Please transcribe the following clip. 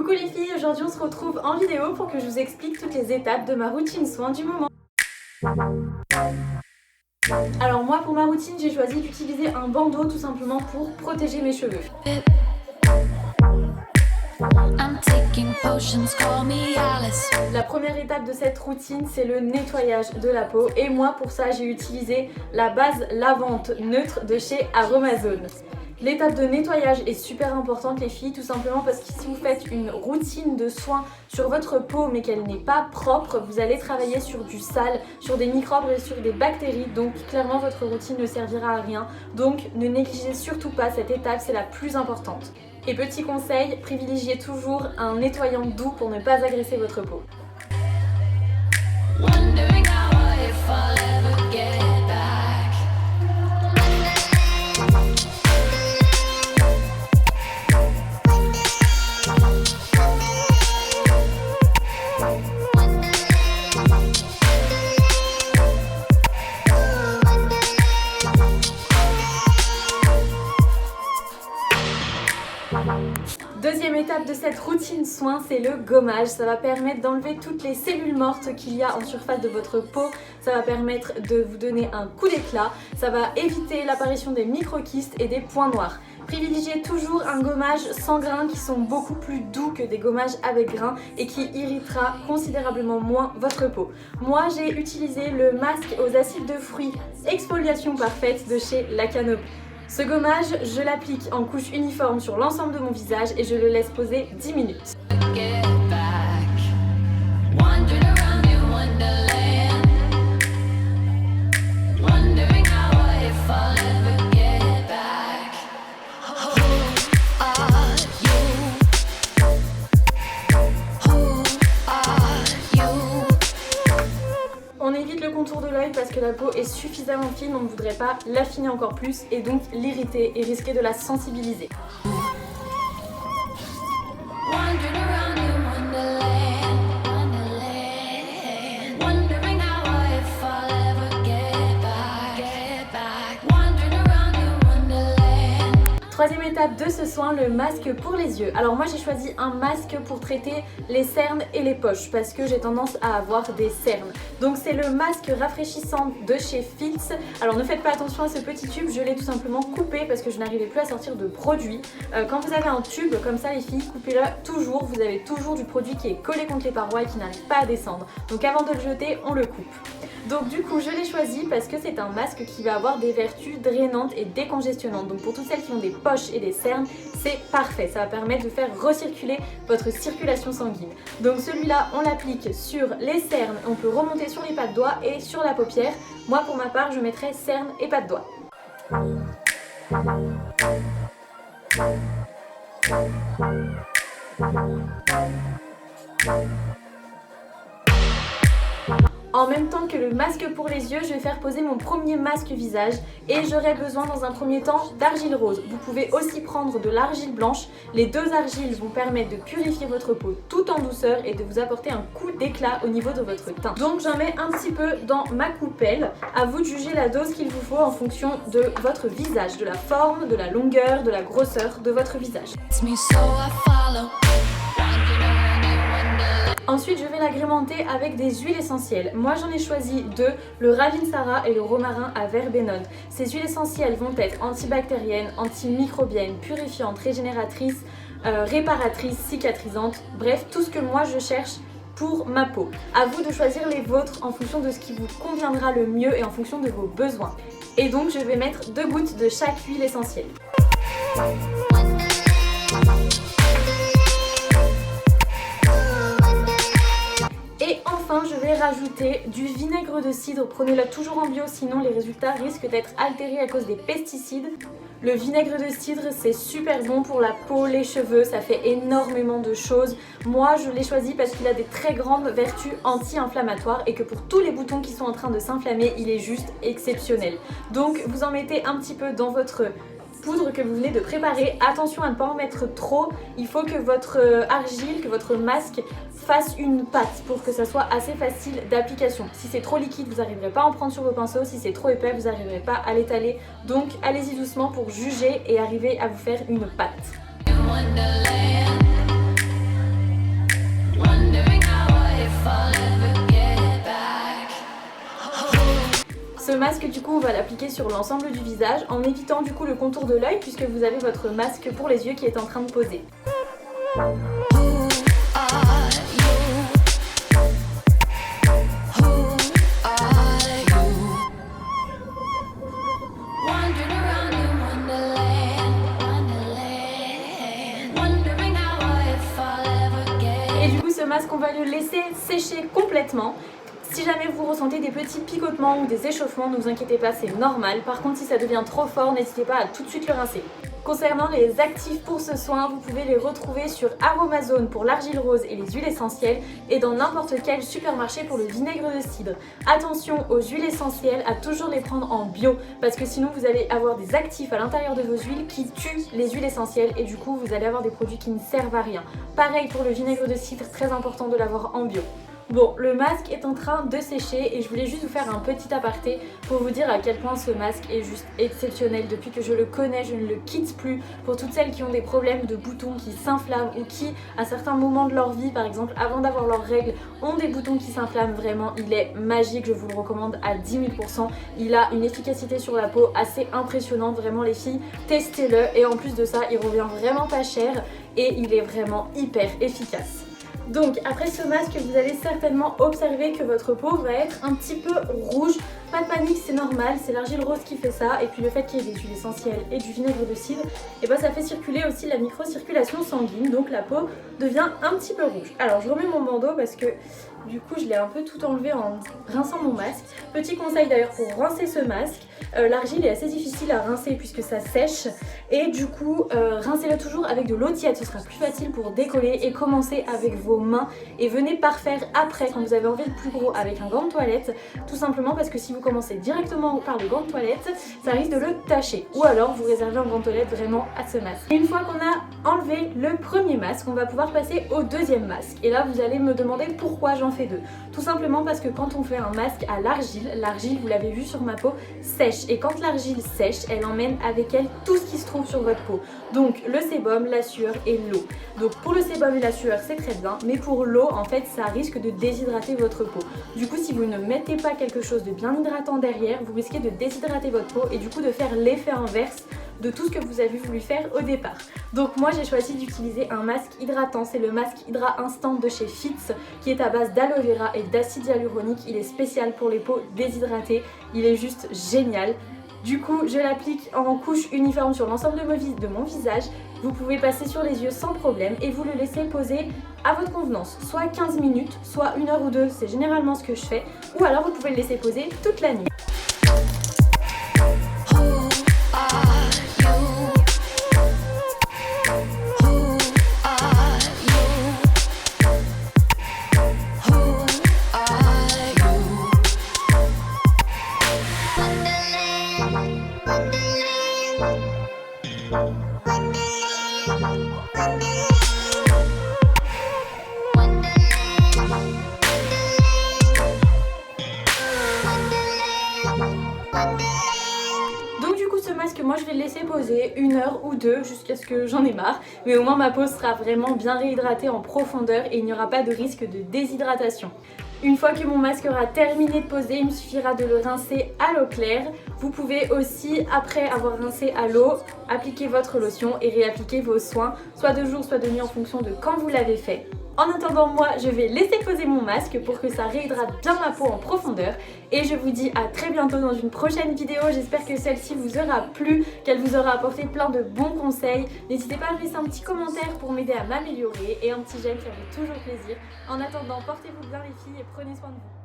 Coucou les filles, aujourd'hui on se retrouve en vidéo pour que je vous explique toutes les étapes de ma routine soin du moment. Alors moi pour ma routine j'ai choisi d'utiliser un bandeau tout simplement pour protéger mes cheveux. La première étape de cette routine c'est le nettoyage de la peau et moi pour ça j'ai utilisé la base lavante neutre de chez Aromazone. L'étape de nettoyage est super importante les filles, tout simplement parce que si vous faites une routine de soins sur votre peau mais qu'elle n'est pas propre, vous allez travailler sur du sale, sur des microbes et sur des bactéries, donc clairement votre routine ne servira à rien. Donc ne négligez surtout pas cette étape, c'est la plus importante. Et petit conseil, privilégiez toujours un nettoyant doux pour ne pas agresser votre peau. Deuxième étape de cette routine soin, c'est le gommage. Ça va permettre d'enlever toutes les cellules mortes qu'il y a en surface de votre peau. Ça va permettre de vous donner un coup d'éclat. Ça va éviter l'apparition des micro-kystes et des points noirs. Privilégiez toujours un gommage sans grains qui sont beaucoup plus doux que des gommages avec grains et qui irritera considérablement moins votre peau. Moi j'ai utilisé le masque aux acides de fruits exfoliation parfaite de chez Lacanop. Ce gommage, je l'applique en couche uniforme sur l'ensemble de mon visage et je le laisse poser 10 minutes. On évite le contour de l'œil parce que la peau est suffisamment fine, on ne voudrait pas l'affiner encore plus et donc l'irriter et risquer de la sensibiliser. Troisième étape de ce soin, le masque pour les yeux. Alors moi j'ai choisi un masque pour traiter les cernes et les poches parce que j'ai tendance à avoir des cernes. Donc c'est le masque rafraîchissant de chez Fils. Alors ne faites pas attention à ce petit tube, je l'ai tout simplement coupé parce que je n'arrivais plus à sortir de produit. Quand vous avez un tube comme ça les filles, coupez-le toujours, vous avez toujours du produit qui est collé contre les parois et qui n'arrive pas à descendre. Donc avant de le jeter, on le coupe. Donc du coup je l'ai choisi parce que c'est un masque qui va avoir des vertus drainantes et décongestionnantes. Donc pour toutes celles qui ont des poches et des cernes, c'est parfait. Ça va permettre de faire recirculer votre circulation sanguine. Donc celui-là on l'applique sur les cernes, on peut remonter sur les pas de doigts et sur la paupière. Moi pour ma part je mettrai cernes et pas de doigts. En même temps que le masque pour les yeux, je vais faire poser mon premier masque visage et j'aurai besoin dans un premier temps d'argile rose. Vous pouvez aussi prendre de l'argile blanche. Les deux argiles vont permettre de purifier votre peau tout en douceur et de vous apporter un coup d'éclat au niveau de votre teint. Donc j'en mets un petit peu dans ma coupelle. À vous de juger la dose qu'il vous faut en fonction de votre visage, de la forme, de la longueur, de la grosseur de votre visage. Ensuite, je vais l'agrémenter avec des huiles essentielles. Moi, j'en ai choisi deux, le Ravinsara et le romarin à verbenone. Ces huiles essentielles vont être antibactériennes, antimicrobiennes, purifiantes, régénératrices, réparatrices, cicatrisantes. Bref, tout ce que moi je cherche pour ma peau. À vous de choisir les vôtres en fonction de ce qui vous conviendra le mieux et en fonction de vos besoins. Et donc, je vais mettre 2 gouttes de chaque huile essentielle. Et enfin, je vais rajouter du vinaigre de cidre. Prenez-le toujours en bio, sinon les résultats risquent d'être altérés à cause des pesticides. Le vinaigre de cidre, c'est super bon pour la peau, les cheveux, ça fait énormément de choses. Moi, je l'ai choisi parce qu'il a des très grandes vertus anti-inflammatoires et que pour tous les boutons qui sont en train de s'inflammer, il est juste exceptionnel. Donc, vous en mettez un petit peu dans votre poudre que vous venez de préparer. Attention à ne pas en mettre trop, il faut que votre argile, que votre masque fasse une pâte pour que ça soit assez facile d'application. Si c'est trop liquide, vous n'arriverez pas à en prendre sur vos pinceaux, si c'est trop épais, vous n'arriverez pas à l'étaler. Donc allez-y doucement pour juger et arriver à vous faire une pâte. masque du coup on va l'appliquer sur l'ensemble du visage en évitant du coup le contour de l'œil puisque vous avez votre masque pour les yeux qui est en train de poser. Et du coup ce masque on va le laisser sécher complètement. Si jamais vous ressentez des petits picotements ou des échauffements, ne vous inquiétez pas, c'est normal. Par contre, si ça devient trop fort, n'hésitez pas à tout de suite le rincer. Concernant les actifs pour ce soin, vous pouvez les retrouver sur Aromazone pour l'argile rose et les huiles essentielles et dans n'importe quel supermarché pour le vinaigre de cidre. Attention aux huiles essentielles, à toujours les prendre en bio parce que sinon vous allez avoir des actifs à l'intérieur de vos huiles qui tuent les huiles essentielles et du coup vous allez avoir des produits qui ne servent à rien. Pareil pour le vinaigre de cidre, très important de l'avoir en bio. Bon, le masque est en train de sécher et je voulais juste vous faire un petit aparté pour vous dire à quel point ce masque est juste exceptionnel. Depuis que je le connais, je ne le quitte plus. Pour toutes celles qui ont des problèmes de boutons qui s'inflamment ou qui, à certains moments de leur vie, par exemple avant d'avoir leurs règles, ont des boutons qui s'inflamment, vraiment, il est magique. Je vous le recommande à 10 000 %. Il a une efficacité sur la peau assez impressionnante. Vraiment, les filles, testez-le. Et en plus de ça, il revient vraiment pas cher et il est vraiment hyper efficace. Donc après ce masque, vous allez certainement observer que votre peau va être un petit peu rouge. Pas de panique, c'est normal, c'est l'argile rose qui fait ça. Et puis le fait qu'il y ait des huiles essentielles et du vinaigre de cidre, et ben ça fait circuler aussi la microcirculation sanguine. Donc la peau devient un petit peu rouge. Alors je remets mon bandeau parce que du coup je l'ai un peu tout enlevé en rinçant mon masque. Petit conseil d'ailleurs pour rincer ce masque, l'argile est assez difficile à rincer puisque ça sèche. Et du coup rincez-le toujours avec de l'eau tiède, ce sera plus facile pour décoller. Et commencez avec vos mains et venez par faire après quand vous avez envie de plus gros avec un gant de toilette. Tout simplement parce que si vous commencez directement par le gant de toilette, ça risque de le tacher. Ou alors vous réservez un gant de toilette vraiment à ce masque. Et une fois qu'on a enlevé le premier masque, on va pouvoir passer au deuxième masque. Et là vous allez me demander pourquoi j'en fais deux. Tout simplement parce que quand on fait un masque à l'argile, vous l'avez vu sur ma peau, sèche. Et quand l'argile sèche, elle emmène avec elle tout ce qui se trouve sur votre peau. Donc le sébum, la sueur et l'eau. Donc pour le sébum et la sueur c'est très bien, mais pour l'eau en fait ça risque de déshydrater votre peau. Du coup si vous ne mettez pas quelque chose de bien hydratant derrière, vous risquez de déshydrater votre peau et du coup de faire l'effet inverse de tout ce que vous avez voulu faire au départ. Donc moi j'ai choisi d'utiliser un masque hydratant, c'est le masque Hydra Instant de chez Fitz qui est à base d'aloe vera et d'acide hyaluronique. Il est spécial pour les peaux déshydratées, il est juste génial. Du coup je l'applique en couche uniforme sur l'ensemble de mon visage. Vous pouvez passer sur les yeux sans problème et vous le laissez poser à votre convenance, soit 15 minutes, soit 1 heure ou 2, c'est généralement ce que je fais, ou alors vous pouvez le laisser poser toute la nuit. Donc du coup ce masque moi je vais le laisser poser 1 heure ou 2 jusqu'à ce que j'en ai marre, mais au moins ma peau sera vraiment bien réhydratée en profondeur et il n'y aura pas de risque de déshydratation. Une fois que mon masque aura terminé de poser, il me suffira de le rincer à l'eau claire. Vous pouvez aussi, après avoir rincé à l'eau, appliquer votre lotion et réappliquer vos soins, soit de jour, soit de nuit en fonction de quand vous l'avez fait. En attendant, moi, je vais laisser poser mon masque pour que ça réhydrate bien ma peau en profondeur. Et je vous dis à très bientôt dans une prochaine vidéo. J'espère que celle-ci vous aura plu, qu'elle vous aura apporté plein de bons conseils. N'hésitez pas à me laisser un petit commentaire pour m'aider à m'améliorer et un petit j'aime, ça fait toujours plaisir. En attendant, portez-vous bien les filles et prenez soin de vous.